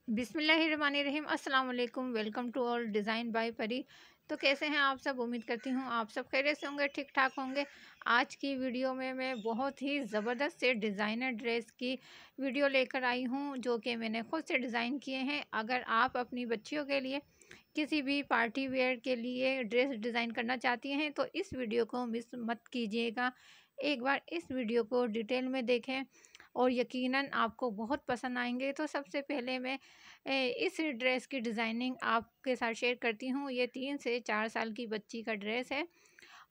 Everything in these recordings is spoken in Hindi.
बिस्मिल्लाहिर्रहमानिर्रहीम अस्सलाम वालेकुम। Welcome to all design by Pari. तो कैसे हैं आप सब? उम्मीद करती हूँ आप सब खैरियत से होंगे, ठीक ठाक होंगे। आज की वीडियो में मैं बहुत ही ज़बरदस्त से डिज़ाइनर ड्रेस की वीडियो लेकर आई हूँ, जो कि मैंने खुद से डिज़ाइन किए हैं। अगर आप अपनी बच्चियों के लिए किसी भी पार्टी वेयर के लिए ड्रेस डिज़ाइन करना चाहती हैं तो इस वीडियो को मिस मत कीजिएगा। एक बार इस वीडियो को डिटेल में देखें और यकीनन आपको बहुत पसंद आएंगे। तो सबसे पहले मैं इस ड्रेस की डिज़ाइनिंग आपके साथ शेयर करती हूँ। ये 3 से 4 साल की बच्ची का ड्रेस है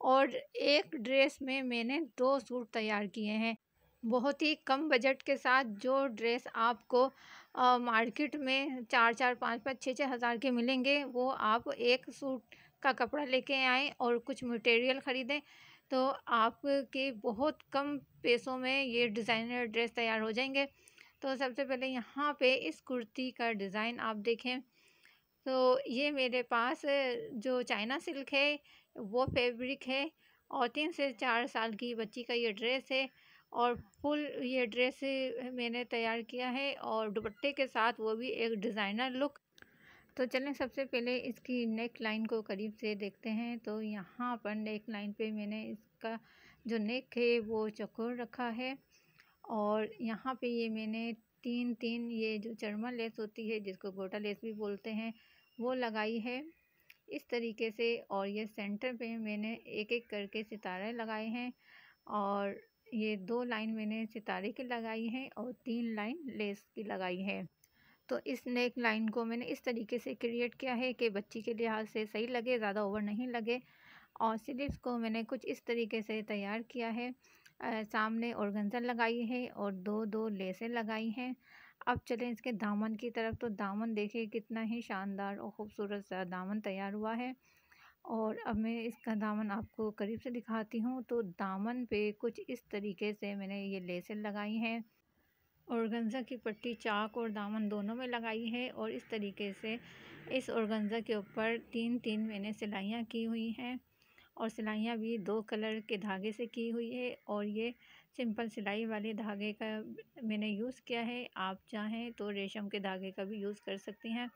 और एक ड्रेस में मैंने 2 सूट तैयार किए हैं। बहुत ही कम बजट के साथ जो ड्रेस आपको मार्केट में 4-4, 5-5, 6-6 हज़ार के मिलेंगे, वो आप एक सूट का कपड़ा लेके आएँ और कुछ मटेरियल ख़रीदें तो आपके बहुत कम पैसों में ये डिज़ाइनर ड्रेस तैयार हो जाएंगे। तो सबसे पहले यहाँ पे इस कुर्ती का डिज़ाइन आप देखें तो ये मेरे पास जो चाइना सिल्क है वो फैब्रिक है और 3 से 4 साल की बच्ची का ये ड्रेस है और फुल ये ड्रेस मैंने तैयार किया है और दुपट्टे के साथ, वो भी एक डिज़ाइनर लुक। तो चलें सबसे पहले इसकी नेक लाइन को करीब से देखते हैं। तो यहाँ पर नेक लाइन पे मैंने इसका जो नेक है वो चौकोर रखा है और यहाँ पे ये मैंने 3-3 ये जो चरमा लेस होती है, जिसको गोटा लेस भी बोलते हैं, वो लगाई है इस तरीके से। और ये सेंटर पे मैंने एक एक करके सितारे लगाए हैं और ये 2 लाइन मैंने सितारे की लगाई है और 3 लाइन लेस की लगाई है। तो इस नेक लाइन को मैंने इस तरीके से क्रिएट किया है कि बच्ची के लिहाज से सही लगे, ज़्यादा ओवर नहीं लगे। और स्लीव्स को मैंने कुछ इस तरीके से तैयार किया है। सामने ऑर्गेन्जा लगाई है और 2-2 लेसें लगाई हैं। अब चलें इसके दामन की तरफ। तो दामन देखिए कितना ही शानदार और ख़ूबसूरत सा दामन तैयार हुआ है और अब मैं इसका दामन आपको करीब से दिखाती हूँ। तो दामन पे कुछ इस तरीके से मैंने ये लेसें लगाई हैं। ऑर्गेन्जा की पट्टी चाक और दामन दोनों में लगाई है और इस तरीके से इस ऑर्गेन्जा के ऊपर 3-3 मैंने सिलाइयाँ की हुई हैं और सिलाइयाँ भी 2 कलर के धागे से की हुई है और ये सिंपल सिलाई वाले धागे का मैंने यूज़ किया है। आप चाहें तो रेशम के धागे का भी यूज़ कर सकती हैं।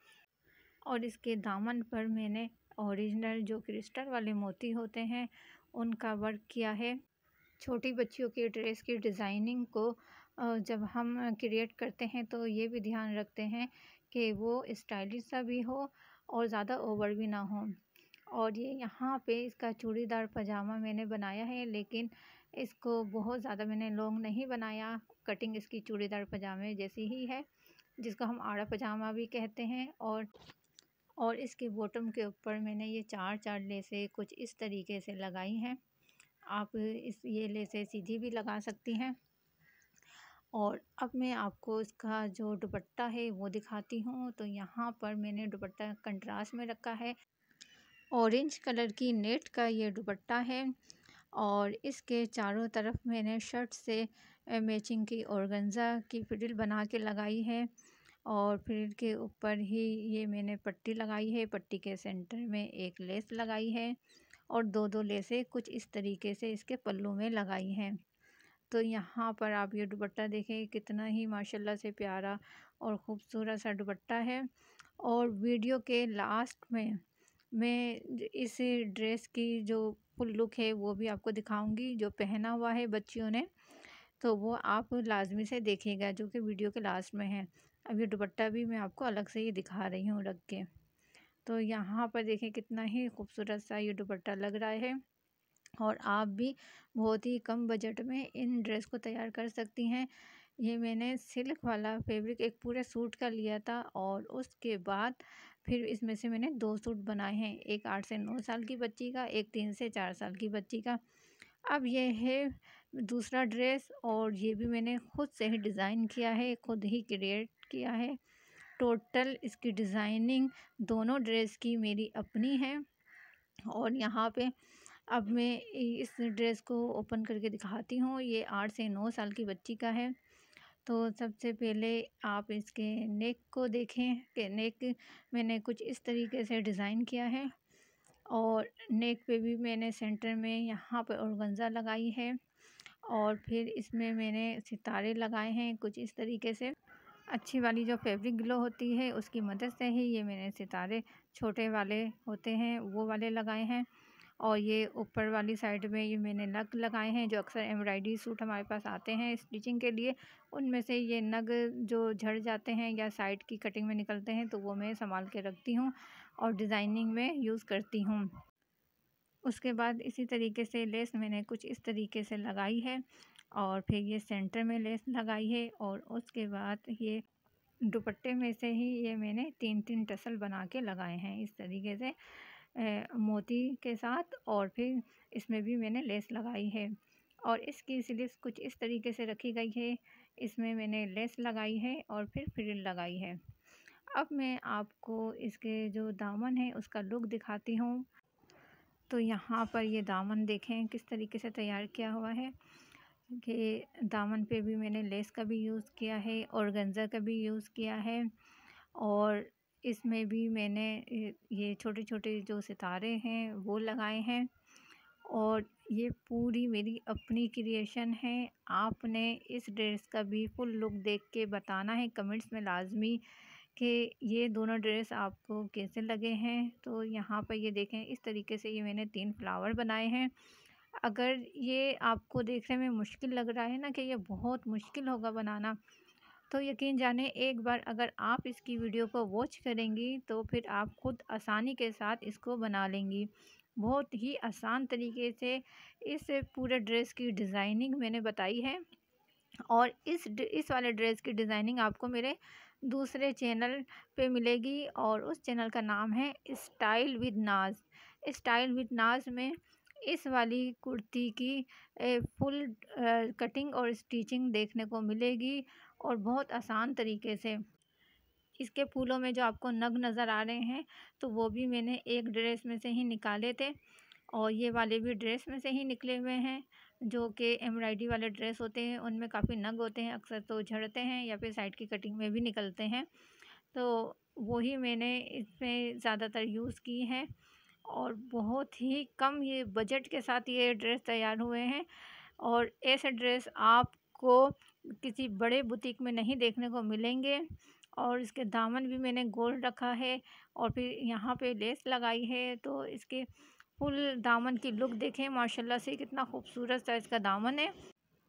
और इसके दामन पर मैंने ओरिजिनल जो क्रिस्टल वाले मोती होते हैं उनका वर्क किया है। छोटी बच्चियों की ड्रेस की डिज़ाइनिंग को जब हम क्रिएट करते हैं तो ये भी ध्यान रखते हैं कि वो स्टाइलिश सा भी हो और ज़्यादा ओवर भी ना हो। और ये यहाँ पे इसका चूड़ीदार पजामा मैंने बनाया है, लेकिन इसको बहुत ज़्यादा मैंने लॉन्ग नहीं बनाया। कटिंग इसकी चूड़ीदार पजामे जैसी ही है, जिसको हम आड़ा पजामा भी कहते हैं। और इसके बॉटम के ऊपर मैंने ये 4-4 लेसें कुछ इस तरीके से लगाई हैं। आप इस ये लेसें सीधी भी लगा सकती हैं। और अब मैं आपको इसका जो दुपट्टा है वो दिखाती हूँ। तो यहाँ पर मैंने दुपट्टा कंट्रास्ट में रखा है। ऑरेंज कलर की नेट का ये दुपट्टा है और इसके चारों तरफ मैंने शर्ट से मैचिंग की ऑर्गेन्जा की फ्रिल बना के लगाई है और फ्रिल के ऊपर ही ये मैंने पट्टी लगाई है। पट्टी के सेंटर में एक लेस लगाई है और 2-2 लेसें कुछ इस तरीके से इसके पल्लू में लगाई हैं। तो यहाँ पर आप ये दुपट्टा देखें कितना ही माशाल्लाह से प्यारा और ख़ूबसूरत सा दुपट्टा है। और वीडियो के लास्ट में मैं इस ड्रेस की जो फुल लुक है वो भी आपको दिखाऊंगी, जो पहना हुआ है बच्चियों ने, तो वो आप लाजमी से देखिएगा, जो कि वीडियो के लास्ट में है। अब ये दुपट्टा भी मैं आपको अलग से ही दिखा रही हूँ रख के। तो यहाँ पर देखें कितना ही खूबसूरत सा ये दुपट्टा लग रहा है और आप भी बहुत ही कम बजट में इन ड्रेस को तैयार कर सकती हैं। ये मैंने सिल्क वाला फैब्रिक एक पूरे सूट का लिया था और उसके बाद फिर इसमें से मैंने 2 सूट बनाए हैं, एक 8 से 9 साल की बच्ची का, एक 3 से 4 साल की बच्ची का। अब ये है दूसरा ड्रेस और ये भी मैंने खुद से ही डिज़ाइन किया है, खुद ही क्रिएट किया है। टोटल इसकी डिज़ाइनिंग दोनों ड्रेस की मेरी अपनी है। और यहाँ पे अब मैं इस ड्रेस को ओपन करके दिखाती हूँ। ये 8 से 9 साल की बच्ची का है। तो सबसे पहले आप इसके नेक को देखें कि नेक मैंने कुछ इस तरीके से डिज़ाइन किया है और नेक पे भी मैंने सेंटर में यहाँ पर ऑर्गेन्जा लगाई है और फिर इसमें मैंने सितारे लगाए हैं कुछ इस तरीके से। अच्छी वाली जो फैब्रिक ग्लो होती है उसकी मदद से ही ये मैंने सितारे छोटे वाले होते हैं वो वाले लगाए हैं। और ये ऊपर वाली साइड में ये मैंने नग लगाए हैं, जो अक्सर एम्ब्रॉयडरी सूट हमारे पास आते हैं स्टिचिंग के लिए, उनमें से ये नग जो झड़ जाते हैं या साइड की कटिंग में निकलते हैं तो वो मैं संभाल के रखती हूँ और डिज़ाइनिंग में यूज़ करती हूँ। उसके बाद इसी तरीके से लेस मैंने कुछ इस तरीके से लगाई है और फिर ये सेंटर में लेस लगाई है। और उसके बाद ये दुपट्टे में से ही ये मैंने 3-3 टसल बना के लगाए हैं इस तरीके से मोती के साथ। और फिर इसमें भी मैंने लेस लगाई है और इसकी स्लीव्स कुछ इस तरीके से रखी गई है। इसमें मैंने लेस लगाई है और फिर फ्रिल लगाई है। अब मैं आपको इसके जो दामन है उसका लुक दिखाती हूँ। तो यहाँ पर ये दामन देखें किस तरीके से तैयार किया हुआ है कि दामन पे भी मैंने लेस का भी यूज़ किया है, ऑर्गेन्जा का भी यूज़ किया है और इसमें भी मैंने ये छोटे छोटे जो सितारे हैं वो लगाए हैं। और ये पूरी मेरी अपनी क्रिएशन है। आपने इस ड्रेस का भी फुल लुक देख के बताना है कमेंट्स में लाजमी कि ये दोनों ड्रेस आपको कैसे लगे हैं। तो यहाँ पर ये देखें इस तरीके से ये मैंने 3 फ्लावर बनाए हैं। अगर ये आपको देखने में मुश्किल लग रहा है ना कि ये बहुत मुश्किल होगा बनाना, तो यकीन जाने एक बार अगर आप इसकी वीडियो को वॉच करेंगी तो फिर आप खुद आसानी के साथ इसको बना लेंगी। बहुत ही आसान तरीके से इस पूरे ड्रेस की डिज़ाइनिंग मैंने बताई है। और इस वाले ड्रेस की डिज़ाइनिंग आपको मेरे दूसरे चैनल पे मिलेगी और उस चैनल का नाम है स्टाइल विद नाज। स्टाइल विद नाज में इस वाली कुर्ती की फुल कटिंग और स्टिचिंग देखने को मिलेगी और बहुत आसान तरीके से। इसके फूलों में जो आपको नग नज़र आ रहे हैं तो वो भी मैंने एक ड्रेस में से ही निकाले थे और ये वाले भी ड्रेस में से ही निकले हुए हैं। जो कि एम्ब्रॉयडरी वाले ड्रेस होते हैं उनमें काफ़ी नग होते हैं, अक्सर तो झड़ते हैं या फिर साइड की कटिंग में भी निकलते हैं। तो वही मैंने इसमें ज़्यादातर यूज़ की हैं और बहुत ही कम ये बजट के साथ ये ड्रेस तैयार हुए हैं। और ऐसे ड्रेस आपको किसी बड़े बुटीक में नहीं देखने को मिलेंगे। और इसके दामन भी मैंने गोल रखा है और फिर यहाँ पे लेस लगाई है। तो इसके फुल दामन की लुक देखें माशाल्लाह से कितना खूबसूरत सा इसका दामन है।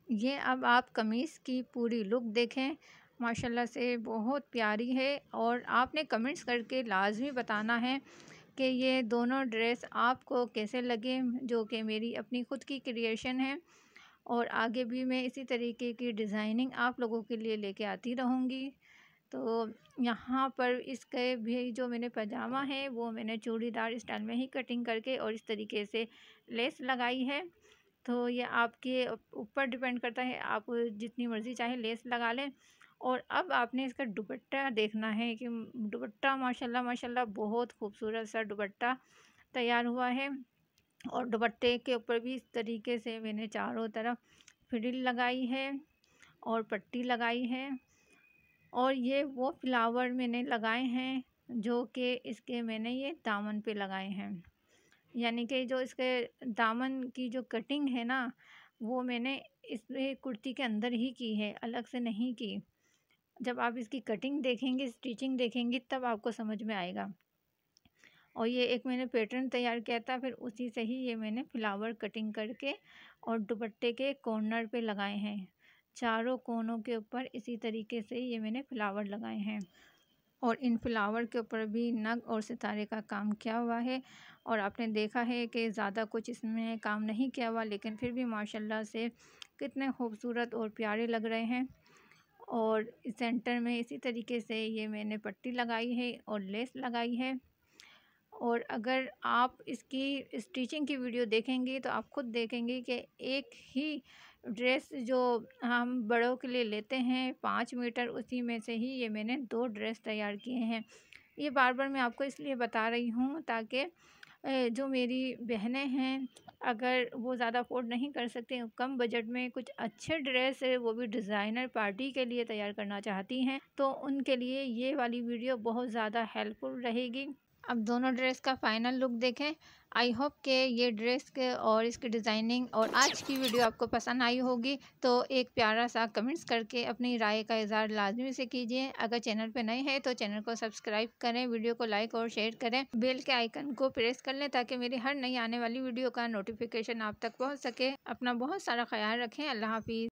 ये अब आप कमीज़ की पूरी लुक देखें, माशाल्लाह से बहुत प्यारी है। और आपने कमेंट्स करके लाजमी बताना है कि ये दोनों ड्रेस आपको कैसे लगे, जो कि मेरी अपनी ख़ुद की क्रिएशन है। और आगे भी मैं इसी तरीके की डिज़ाइनिंग आप लोगों के लिए लेके आती रहूँगी। तो यहाँ पर इसके भी जो मैंने पजामा है वो मैंने चूड़ीदार स्टाइल में ही कटिंग करके और इस तरीके से लेस लगाई है। तो ये आपके ऊपर डिपेंड करता है, आप जितनी मर्ज़ी चाहे लेस लगा लें। और अब आपने इसका दुपट्टा देखना है कि दुपट्टा माशाल्लाह माशाल्लाह बहुत खूबसूरत सा दुपट्टा तैयार हुआ है। और दुपट्टे के ऊपर भी इस तरीके से मैंने चारों तरफ फ्रिल लगाई है और पट्टी लगाई है। और ये वो फ्लावर मैंने लगाए हैं जो कि इसके मैंने ये दामन पे लगाए हैं। यानी कि जो इसके दामन की जो कटिंग है ना वो मैंने इसमें कुर्ती के अंदर ही की है, अलग से नहीं की। जब आप इसकी कटिंग देखेंगे, स्टिचिंग देखेंगी तब आपको समझ में आएगा। और ये एक मैंने पैटर्न तैयार किया था, फिर उसी से ही ये मैंने फ्लावर कटिंग करके और दुपट्टे के कॉर्नर पे लगाए हैं। चारों कोनों के ऊपर इसी तरीके से ये मैंने फ्लावर लगाए हैं। और इन फ्लावर के ऊपर भी नग और सितारे का काम किया हुआ है। और आपने देखा है कि ज़्यादा कुछ इसमें काम नहीं किया हुआ, लेकिन फिर भी माशाल्लाह से कितने खूबसूरत और प्यारे लग रहे हैं। और सेंटर में इसी तरीके से ये मैंने पट्टी लगाई है और लेस लगाई है। और अगर आप इसकी स्टिचिंग की वीडियो देखेंगे तो आप खुद देखेंगे कि एक ही ड्रेस जो हम बड़ों के लिए लेते हैं 5 मीटर, उसी में से ही ये मैंने 2 ड्रेस तैयार किए हैं। ये बार बार मैं आपको इसलिए बता रही हूँ ताकि जो मेरी बहनें हैं अगर वो ज़्यादा अफोर्ड नहीं कर सकते, कम बजट में कुछ अच्छे ड्रेस वो भी डिज़ाइनर पार्टी के लिए तैयार करना चाहती हैं, तो उनके लिए ये वाली वीडियो बहुत ज़्यादा हेल्पफुल रहेगी। अब दोनों ड्रेस का फाइनल लुक देखें। आई होप कि ये ड्रेस के और इसकी डिज़ाइनिंग और आज की वीडियो आपको पसंद आई होगी, तो एक प्यारा सा कमेंट्स करके अपनी राय का इज़हार लाजमी से कीजिए। अगर चैनल पे नए हैं तो चैनल को सब्सक्राइब करें, वीडियो को लाइक और शेयर करें, बेल के आइकन को प्रेस कर लें ताकि मेरी हर नई आने वाली वीडियो का नोटिफिकेशन आप तक पहुँच सके। अपना बहुत सारा ख्याल रखें। अल्लाह हाफिज़।